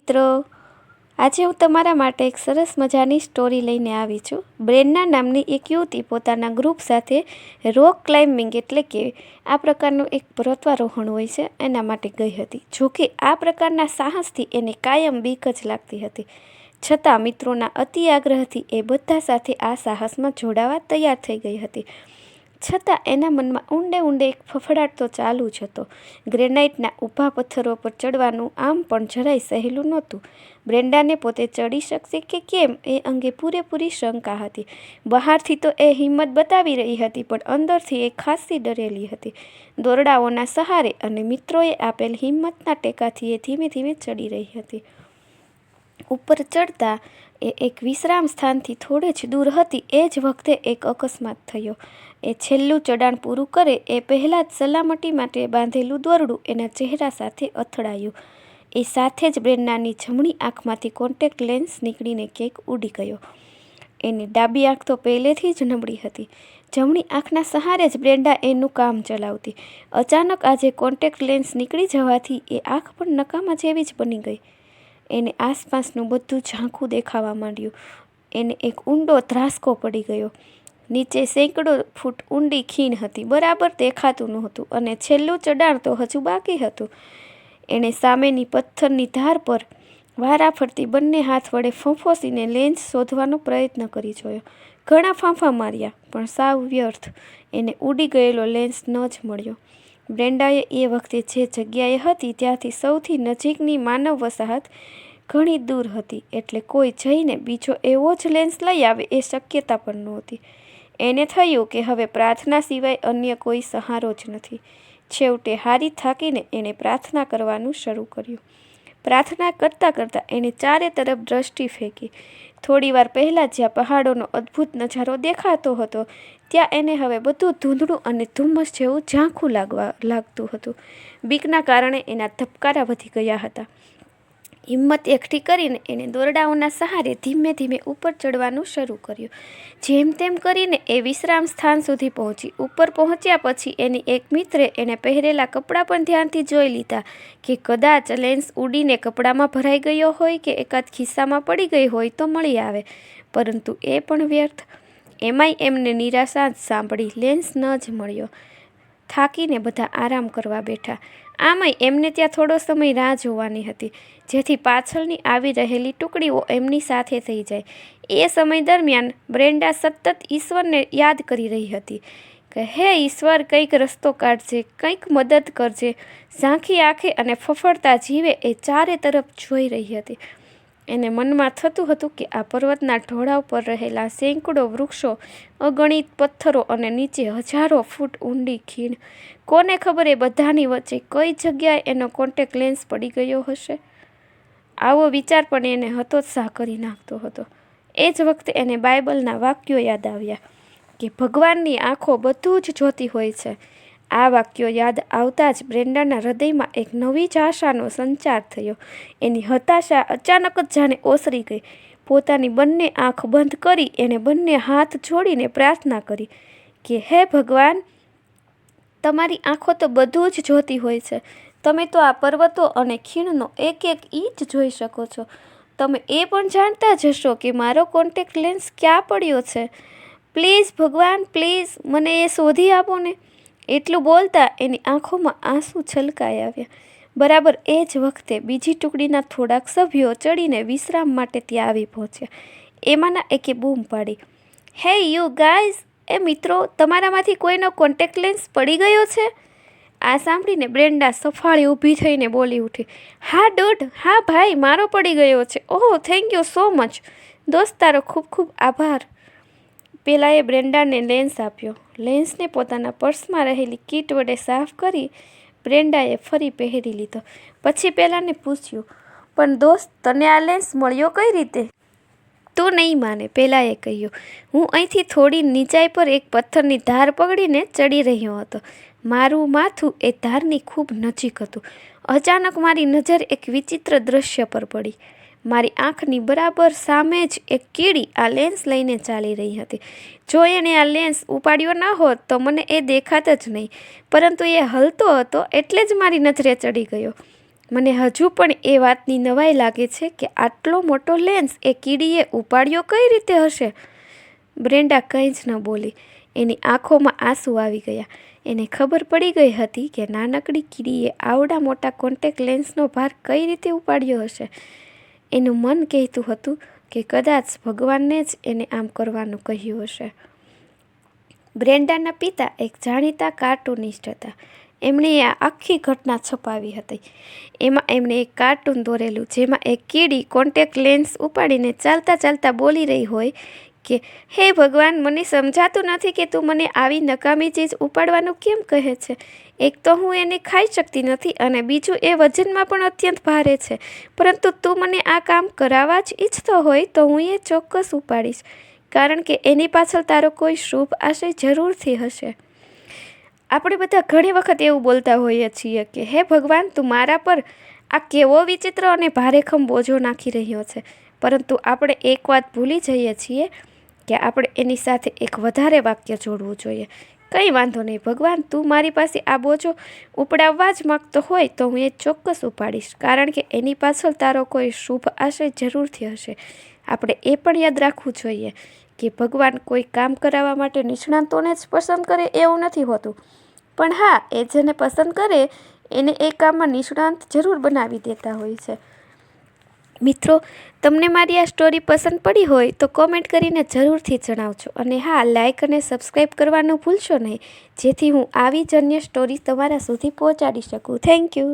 મિત્રો, આજે હું તમારા માટે એક સરસ મજાની સ્ટોરી લઈને આવી છું। બ્રેન્ડા નામની એક યુવતી પોતાના ગ્રુપ સાથે રોક ક્લાઇમ્બિંગ એટલે કે આ પ્રકારનું એક પર્વતારોહણ હોય છે એના માટે ગઈ હતી। જોકે આ પ્રકારના સાહસથી એને કાયમ બીક જ લાગતી હતી, છતાં મિત્રોના અતિ આગ્રહથી એ બધા સાથે આ સાહસમાં જોડાવા તૈયાર થઈ ગઈ હતી। છતાં એના મનમાં ઊંડે ઊંડે એક ફફડાટ તો ચાલુ જ હતો। ગ્રેનાઇટના ઊભા પથ્થરો પર ચડવાનું આમ પણ જરાય સહેલું નહોતું। બ્રેન્ડાને પોતે ચડી શકશે કે કેમ એ અંગે પૂરેપૂરી શંકા હતી। બહારથી તો એ હિંમત બતાવી રહી હતી, પણ અંદરથી એ ખાસ્સી ડરેલી હતી। દોરડાઓના સહારે અને મિત્રોએ આપેલ હિંમતના ટેકાથી એ ધીમે ધીમે ચડી રહી હતી। ઉપર ચડતા એ એક વિશ્રામ સ્થાનથી થોડે જ દૂર હતી એ જ વખતે એક અકસ્માત થયો। એ છેલ્લું ચડાણ પૂરું કરે એ પહેલાં જ સલામતી માટે બાંધેલું દોરડું એના ચહેરા સાથે અથડાયું। એ સાથે જ બ્રેન્ડાની જમણી આંખમાંથી કોન્ટેક્ટ લેન્સ નીકળીને ક્યાંક ઉડી ગયો। એની ડાબી આંખ તો પહેલેથી જ નબળી હતી। જમણી આંખના સહારે જ બ્રેન્ડા એનું કામ ચલાવતી। અચાનક આજે કોન્ટેક્ટ લેન્સ નીકળી જવાથી એ આંખ પણ નકામા જેવી જ બની ગઈ। એને આસપાસનું બધું ઝાંખું દેખાવા માંડ્યું। એને એક ઊંડો ધ્રાસકો પડી ગયો। નીચે સેંકડો ફૂટ ઊંડી ખીણ હતી, બરાબર દેખાતું નહોતું અને છેલ્લું ચડાણ તો હજુ બાકી હતું। એણે સામેની પથ્થરની ધાર પર વારાફરતી બંને હાથ વડે ફંફોસીને લેન્સ શોધવાનો પ્રયત્ન કરી જોયો। ઘણા ફાંફા માર્યા, પણ સાવ વ્યર્થ। એને ઉડી ગયેલો લેન્સ ન જ મળ્યો। બ્રેન્ડાએ એ વખતે જે જગ્યાએ હતી ત્યાંથી સૌથી નજીકની માનવ વસાહત ઘણી દૂર હતી, એટલે કોઈ જઈને બીજો એવો જ લેન્સ લઈ આવે એ શક્યતા પણ નહોતી। એને થયું કે હવે પ્રાર્થના સિવાય અન્ય કોઈ સહારો જ નથી। છેવટે હારી થાકીને એણે પ્રાર્થના કરવાનું શરૂ કર્યું। પ્રાર્થના કરતાં કરતાં એણે ચારે તરફ દ્રષ્ટિ ફેંકી। થોડીવાર પહેલાં જ્યાં પહાડોનો અદ્ભુત નજારો દેખાતો હતો ત્યાં એને હવે બધું ધૂંધળું અને ધુમ્મસ જેવું ઝાંખું લાગતું હતું। બીકના કારણે એના ધબકારા વધી ગયા હતા। હિંમત એકઠી કરીને એણે દોરડાઓના સહારે ધીમે ધીમે ઉપર ચડવાનું શરૂ કર્યું। જેમ તેમ કરીને એ વિશ્રામ સ્થાન સુધી પહોંચી। ઉપર પહોંચ્યા પછી એની એક મિત્રે એને પહેરેલા કપડાં પણ ધ્યાનથી જોઈ લીધા કે કદાચ લેન્સ ઉડીને કપડામાં ભરાઈ ગયો હોય કે એકાદ ખિસ્સામાં પડી ગઈ હોય તો મળી આવે, પરંતુ એ પણ વ્યર્થ। એમાંય એમને નિરાશા જ સાંભળી લેન્સ ન જ મળ્યો। થાકીને બધા આરામ કરવા બેઠા। આમાંય એમને ત્યાં થોડો સમય રાહ જોવાની હતી, જેથી પાછળની આવી રહેલી ટુકડીઓ એમની સાથે થઈ જાય। એ સમય દરમિયાન બ્રેન્ડા સતત ઈશ્વરને યાદ કરી રહી હતી કે હે ઈશ્વર, કંઈક રસ્તો કાઢજે, કંઈક મદદ કરજે। ઝાંખી આંખે અને ફફડતા જીવે એ ચારે તરફ જોઈ રહી હતી। એને મનમાં થતું હતું કે આ પર્વતના ઢોળાવ પર રહેલા સેંકડો વૃક્ષો, અગણિત પથ્થરો અને નીચે હજારો ફૂટ ઊંડી ખીણ, કોને ખબર એ બધાની વચ્ચે કઈ જગ્યાએ એનો કોન્ટેક્ટ લેન્સ પડી ગયો હશે? આવો વિચાર પણ એને હતોત્સાહ કરી નાખતો હતો। એ જ વખતે એને બાઇબલના વાક્યો યાદ આવ્યા કે ભગવાનની આંખો બધું જ જોતી હોય છે। આ વાક્યો યાદ આવતાં જ બ્રેન્ડાના હૃદયમાં એક નવી જ આશાનો સંચાર થયો। એની હતાશા અચાનક જ જાણે ઓસરી ગઈ। પોતાની બંને આંખ બંધ કરી એણે બંને હાથ જોડીને પ્રાર્થના કરી કે હે ભગવાન, તમારી આંખો તો બધું જ જોતી હોય છે। તમે તો આ પર્વતો અને ખીણનો એક એક ઇંચ જોઈ શકો છો। તમે એ પણ જાણતા જ હશો કે મારો કોન્ટેક્ટ લેન્સ ક્યાં પડ્યો છે। પ્લીઝ ભગવાન, પ્લીઝ મને એ શોધી આપો ને। એટલું બોલતા એની આંખોમાં આંસુ છલકાઈ આવ્યા। બરાબર એ જ વખતે બીજી ટુકડીના થોડાક સભ્યો ચડીને વિશ્રામ માટે ત્યાં આવી પહોંચ્યા। એમાંના એકે બૂમ પાડી, હે યુ ગાઈઝ, એ મિત્રો, તમારામાંથી કોઈનો કોન્ટેક્ટ લેન્સ પડી ગયો છે? આ સાંભળીને બ્રેન્ડા સફાળી ઊભી થઈને બોલી ઉઠી, હા ડૂડ, હા ભાઈ, મારો પડી ગયો છે। ઓહ, થેન્ક યુ સો મચ દોસ્ત, તારો ખૂબ ખૂબ આભાર। પેલાએ બ્રેન્ડાને લેન્સ આપ્યો। લેન્સને પોતાના પર્સમાં રહેલી કીટ વડે સાફ કરી બ્રેન્ડાએ ફરી પહેરી લીધો। પછી પેલાને પૂછ્યું, પણ દોસ્ત, તને આ લેન્સ મળ્યો કઈ રીતે? તું નહીં માને, પેલાએ કહ્યું, હું અહીંથી થોડી નીચાઈ પર એક પથ્થરની ધાર પકડીને ચડી રહ્યો હતો। મારું માથું એ ધારની ખૂબ નજીક હતું। અચાનક મારી નજર એક વિચિત્ર દ્રશ્ય પર પડી। મારી આંખની બરાબર સામે જ એક કીડી આ લેન્સ લઈને ચાલી રહી હતી। જો એણે આ લેન્સ ઉપાડ્યો ન હોત તો મને એ દેખાત જ નહીં, પરંતુ એ હલતો હતો એટલે જ મારી નજરે ચડી ગયો। મને હજુ પણ એ વાતની નવાઈ લાગે છે કે આટલો મોટો લેન્સ એ કીડીએ ઉપાડ્યો કઈ રીતે હશે? બ્રેન્ડા કંઈ જ ન બોલી. એની આંખોમાં આંસુ આવી ગયા. એને ખબર પડી ગઈ હતી કે નાનકડી કીડીએ આવડા મોટા કોન્ટેક્ટ લેન્સનો ભાર કઈ રીતે ઉપાડ્યો હશે. એનું મન કહેતું હતું કે કદાચ ભગવાનને જ એને આમ કરવાનું કહ્યું હશે. બ્રેન્ડાના પિતા એક જાણીતા કાર્ટૂનિસ્ટ હતા. એમણે આ આખી ઘટના છપાવી હતી. એમાં એમણે એક કાર્ટૂન દોરેલું જેમાં એક કીડી કોન્ટેક્ટ લેન્સ ઉપાડીને ચાલતા ચાલતા બોલી રહી હોય કે હે ભગવાન, મને સમજાતું નથી કે તું મને આવી નકામી ચીજ ઉપાડવાનું કેમ કહે છે. એક તો હું એને ખાઈ શકતી નથી અને બીજું એ વજનમાં પણ અત્યંત ભારે છે, પરંતુ તું મને આ કામ કરાવવા જ ઈચ્છતો હોય તો હું એ ચોક્કસ ઉપાડીશ, કારણ કે એની પાછળ તારો કોઈ શુભ આશય જરૂરથી હશે. આપણે બધા ઘણી વખત એવું બોલતા હોઈએ છીએ કે હે ભગવાન, તું મારા પર આ કેવો વિચિત્ર અને ભારેખમ બોજો નાખી રહ્યો છે, પરંતુ આપણે એક વાત ભૂલી જઈએ છીએ કે આપણે એની સાથે એક વધારે વાક્ય જોડવું જોઈએ. કંઈ વાંધો નહીં ભગવાન, તું મારી પાસે આ બોજો ઉપડાવવા જ માગતો હોય તો હું એ ચોક્કસ ઉપાડીશ, કારણ કે એની પાછળ તારો કોઈ શુભ આશય જરૂરથી હશે. આપણે એ પણ યાદ રાખવું જોઈએ કે ભગવાન કોઈ કામ કરાવવા માટે નિષ્ણાતોને જ પસંદ કરે એવું નથી હોતું, પણ હા, એ જેને પસંદ કરે એને એ કામમાં નિષ્ણાત જરૂર બનાવી દેતા હોય છે. મિત્રો, તમને મારી આ સ્ટોરી પસંદ પડી હોય તો કોમેન્ટ કરીને જરૂરથી જણાવજો. અને હા, લાઇક અને સબસ્ક્રાઈબ કરવાનું ભૂલશો નહીં, જેથી હું આવી જ અન્ય સ્ટોરી તમારા સુધી પહોંચાડી શકું. Thank you.